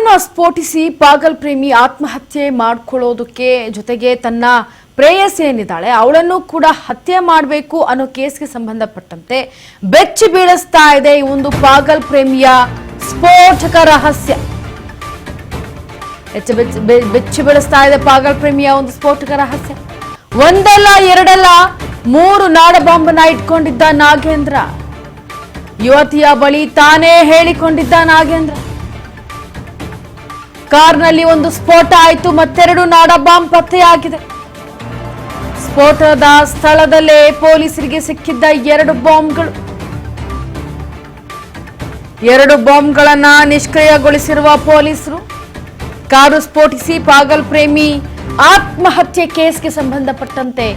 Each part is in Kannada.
ಕಾರನ್ನು ಸ್ಫೋಟಿಸಿ ಪಾಗಲ್ ಪ್ರೇಮಿ ಆತ್ಮಹತ್ಯೆ ಮಾಡಿಕೊಳ್ಳೋದಕ್ಕೆ ಜೊತೆಗೆ ತನ್ನ ಪ್ರೇಯಸಿ ಏನಿದ್ದಾಳೆ ಅವಳನ್ನು ಕೂಡ ಹತ್ಯೆ ಮಾಡಬೇಕು ಅನ್ನೋ ಕೇಸ್ಗೆ ಸಂಬಂಧಪಟ್ಟಂತೆ ಬೆಚ್ಚಿ ಬೀಳಿಸ್ತಾ ಇದೆ ಈ ಒಂದು ಪಾಗಲ್ ಪ್ರೇಮಿಯ ಸ್ಫೋಟಕ ರಹಸ್ಯ. ಬೆಚ್ಚಿ ಬೀಳಿಸ್ತಾ ಇದೆ ಪಾಗಲ್ ಪ್ರೇಮಿಯ ಒಂದು ಸ್ಫೋಟಕ ರಹಸ್ಯ. ಒಂದಲ್ಲ ಎರಡಲ್ಲ 3 ನಾಡ ಬಾಂಬನ್ನ ಇಟ್ಕೊಂಡಿದ್ದ ನಾಗೇಂದ್ರ. ಯುವತಿಯ ಬಳಿ ತಾನೇ ಹೇಳಿಕೊಂಡಿದ್ದ ನಾಗೇಂದ್ರ. ಕಾರ್ನಲ್ಲಿ ಒಂದು ಸ್ಫೋಟ ಆಯಿತು, ಮತ್ತೆರಡು ನಾಡ ಬಾಂಬ್ ಪತ್ತೆಯಾಗಿದೆ. ಸ್ಫೋಟದ ಸ್ಥಳದಲ್ಲೇ ಪೊಲೀಸರಿಗೆ ಸಿಕ್ಕಿದ್ದ 2 ಬಾಂಬ್ಗಳು. 2 ಬಾಂಬ್ಗಳನ್ನ ನಿಷ್ಕ್ರಿಯಗೊಳಿಸಿರುವ ಪೊಲೀಸರು ಕಾರು ಸ್ಫೋಟಿಸಿ ಪಾಗಲ್ ಪ್ರೇಮಿ ಆತ್ಮಹತ್ಯೆ ಕೇಸ್ಗೆ ಸಂಬಂಧಪಟ್ಟಂತೆ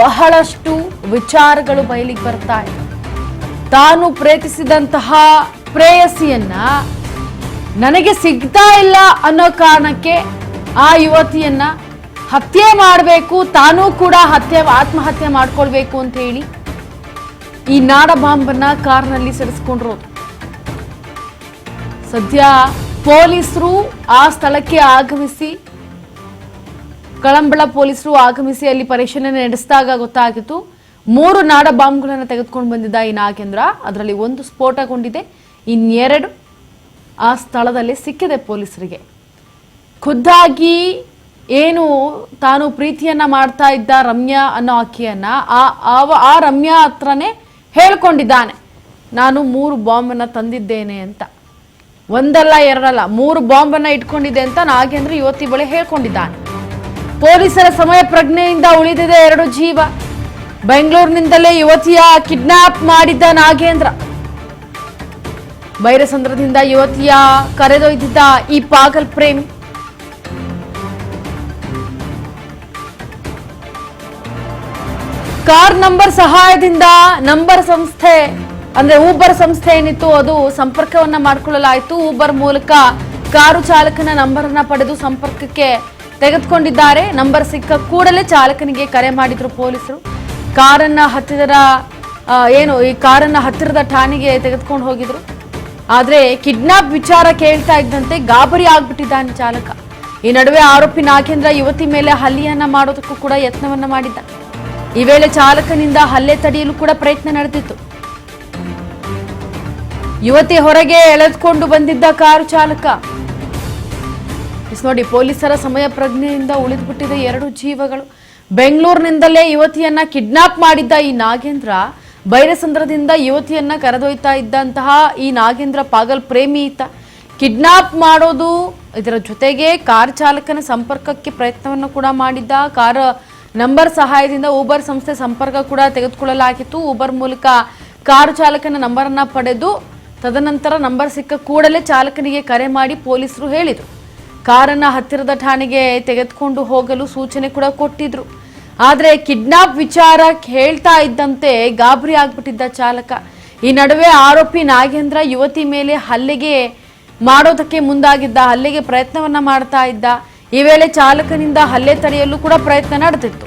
ಬಹಳಷ್ಟು ವಿಚಾರಗಳು ಬಯಲಿಗೆ ಬರ್ತಾ ಇದೆ. ತಾನು ಪ್ರೀತಿಸಿದಂತಹ ಪ್ರೇಯಸಿಯನ್ನ ನನಗೆ ಸಿಗ್ತಾ ಇಲ್ಲ ಅನ್ನೋ ಕಾರಣಕ್ಕೆ ಆ ಯುವತಿಯನ್ನ ಹತ್ಯೆ ಮಾಡಬೇಕು, ತಾನೂ ಕೂಡ ಆತ್ಮಹತ್ಯೆ ಮಾಡ್ಕೊಳ್ಬೇಕು ಅಂತ ಹೇಳಿ ಈ ನಾಡ ಬಾಂಬನ್ನ ಕಾರ್ನಲ್ಲಿ ಸಿಡಿಸ್ಕೊಂಡಿರೋದು. ಸದ್ಯ ಪೊಲೀಸರು ಆ ಸ್ಥಳಕ್ಕೆ ಆಗಮಿಸಿ, ಕಳಂಬಳ ಪೊಲೀಸರು ಆಗಮಿಸಿ ಅಲ್ಲಿ ಪರಿಶೀಲನೆ ನಡೆಸಿದಾಗ ಗೊತ್ತಾಗಿತ್ತು 3 ನಾಡ ಬಾಂಬ್ಗಳನ್ನು ತೆಗೆದುಕೊಂಡು ಬಂದಿದ್ದ ಈ ನಾಗೇಂದ್ರ. ಅದರಲ್ಲಿ 1 ಸ್ಫೋಟಗೊಂಡಿದೆ, ಇನ್ನೆರಡು ಆ ಸ್ಥಳದಲ್ಲಿ ಸಿಕ್ಕಿದೆ ಪೊಲೀಸರಿಗೆ. ಖುದ್ದಾಗಿ ಏನು ತಾನು ಪ್ರೀತಿಯನ್ನ ಮಾಡ್ತಾ ಇದ್ದ ರಮ್ಯಾ ಅನ್ನೋ ಆಕೆಯನ್ನ ಆ ರಮ್ಯಾ ಹತ್ರನೇ ಹೇಳ್ಕೊಂಡಿದ್ದಾನೆ, ನಾನು 3 ಬಾಂಬನ್ನ ತಂದಿದ್ದೇನೆ ಅಂತ. ಒಂದಲ್ಲ ಎರಡಲ್ಲ 3 ಬಾಂಬನ್ನ ಇಟ್ಕೊಂಡಿದ್ದೆ ಅಂತ ನಾಗೇಂದ್ರ ಯುವತಿ ಬಳಿ ಹೇಳ್ಕೊಂಡಿದ್ದಾನೆ. ಪೊಲೀಸರ ಸಮಯ ಪ್ರಜ್ಞೆಯಿಂದ ಉಳಿದಿದೆ 2 ಜೀವ. ಬೆಂಗಳೂರಿನಿಂದಲೇ ಯುವತಿಯ ಕಿಡ್ನಾಪ್ ಮಾಡಿದ್ದ ನಾಗೇಂದ್ರ. ಬೈರಸಂದ್ರದಿಂದ ಯುವತಿಯ ಕರೆದೊಯ್ದಿದ್ದ ಈ ಪಾಗಲ್ ಪ್ರೇಮಿ ಕಾರ್ ನಂಬರ್ ಸಹಾಯದಿಂದ ನಂಬರ್ ಸಂಸ್ಥೆ ಅಂದ್ರೆ ಊಬರ್ ಸಂಸ್ಥೆ ಏನಿತ್ತು ಅದು ಸಂಪರ್ಕವನ್ನ ಮಾಡಿಕೊಳ್ಳಲಾಯಿತು. ಊಬರ್ ಮೂಲಕ ಕಾರು ಚಾಲಕನ ನಂಬರ್ ಅನ್ನ ಪಡೆದು ಸಂಪರ್ಕಕ್ಕೆ ತೆಗೆದುಕೊಂಡಿದ್ದಾರೆ. ನಂಬರ್ ಸಿಕ್ಕ ಕೂಡಲೇ ಚಾಲಕನಿಗೆ ಕರೆ ಮಾಡಿದ್ರು ಪೊಲೀಸರು. ಈ ಕಾರನ್ನ ಹತ್ತಿರದ ಠಾಣೆಗೆ ತೆಗೆದುಕೊಂಡು ಹೋಗಿದ್ರು. ಆದ್ರೆ ಕಿಡ್ನಾಪ್ ವಿಚಾರ ಕೇಳ್ತಾ ಇದ್ದಂತೆ ಗಾಬರಿ ಆಗ್ಬಿಟ್ಟಿದ್ದಾನೆ ಚಾಲಕ. ಈ ನಡುವೆ ಆರೋಪಿ ನಾಗೇಂದ್ರ ಯುವತಿ ಮೇಲೆ ಹಲ್ಲೆಯನ್ನ ಮಾಡೋದಕ್ಕೂ ಕೂಡ ಯತ್ನವನ್ನ ಮಾಡಿದ್ದ. ಈ ವೇಳೆ ಚಾಲಕನಿಂದ ಹಲ್ಲೆ ತಡೆಯಲು ಕೂಡ ಪ್ರಯತ್ನ ನಡೆದಿತ್ತು. ಯುವತಿ ಹೊರಗೆ ಎಳೆದುಕೊಂಡು ಬಂದಿದ್ದ ಕಾರು ಚಾಲಕ. ನೋಡಿ, ಪೊಲೀಸರ ಸಮಯ ಪ್ರಜ್ಞೆಯಿಂದ ಉಳಿದ್ಬಿಟ್ಟಿದೆ 2 ಜೀವಗಳು. ಬೆಂಗಳೂರಿನಿಂದಲೇ ಯುವತಿಯನ್ನ ಕಿಡ್ನಾಪ್ ಮಾಡಿದ್ದ ಈ ನಾಗೇಂದ್ರ ಬೈರಸಂದ್ರದಿಂದ ಯುವತಿಯನ್ನ ಕರೆದೊಯ್ತಾ ಇದ್ದಂತಹ ಈ ನಾಗೇಂದ್ರ ಪಾಗಲ್ ಪ್ರೇಮಿ ಈತ. ಕಿಡ್ನಾಪ್ ಮಾಡೋದು, ಇದರ ಜೊತೆಗೆ ಕಾರ್ ಚಾಲಕನ ಸಂಪರ್ಕಕ್ಕೆ ಪ್ರಯತ್ನವನ್ನು ಕೂಡ ಮಾಡಿದ್ದ. ಕಾರ್ ನಂಬರ್ ಸಹಾಯದಿಂದ ಊಬರ್ ಸಂಸ್ಥೆ ಸಂಪರ್ಕ ಕೂಡ ತೆಗೆದುಕೊಳ್ಳಲಾಗಿತ್ತು. ಊಬರ್ ಮೂಲಕ ಕಾರು ಚಾಲಕನ ನಂಬರ್ ಅನ್ನ ಪಡೆದು ತದನಂತರ ನಂಬರ್ ಸಿಕ್ಕ ಕೂಡಲೇ ಚಾಲಕನಿಗೆ ಕರೆ ಮಾಡಿ ಪೊಲೀಸರು ಹೇಳಿದ್ರು. ಕಾರನ್ನ ಹತ್ತಿರದ ಠಾಣೆಗೆ ತೆಗೆದುಕೊಂಡು ಹೋಗಲು ಸೂಚನೆ ಕೂಡ ಕೊಟ್ಟಿದ್ರು. ಆದ್ರೆ ಕಿಡ್ನಾಪ್ ವಿಚಾರ ಹೇಳ್ತಾ ಇದ್ದಂತೆ ಗಾಬರಿ ಆಗ್ಬಿಟ್ಟಿದ್ದ ಚಾಲಕ. ಈ ನಡುವೆ ಆರೋಪಿ ನಾಗೇಂದ್ರ ಯುವತಿ ಮೇಲೆ ಹಲ್ಲೆಗೆ ಪ್ರಯತ್ನವನ್ನ ಮಾಡ್ತಾ ಇದ್ದ. ಈ ವೇಳೆ ಚಾಲಕನಿಂದ ಹಲ್ಲೆ ತಡೆಯಲು ಕೂಡ ಪ್ರಯತ್ನ ನಡೆದಿತ್ತು.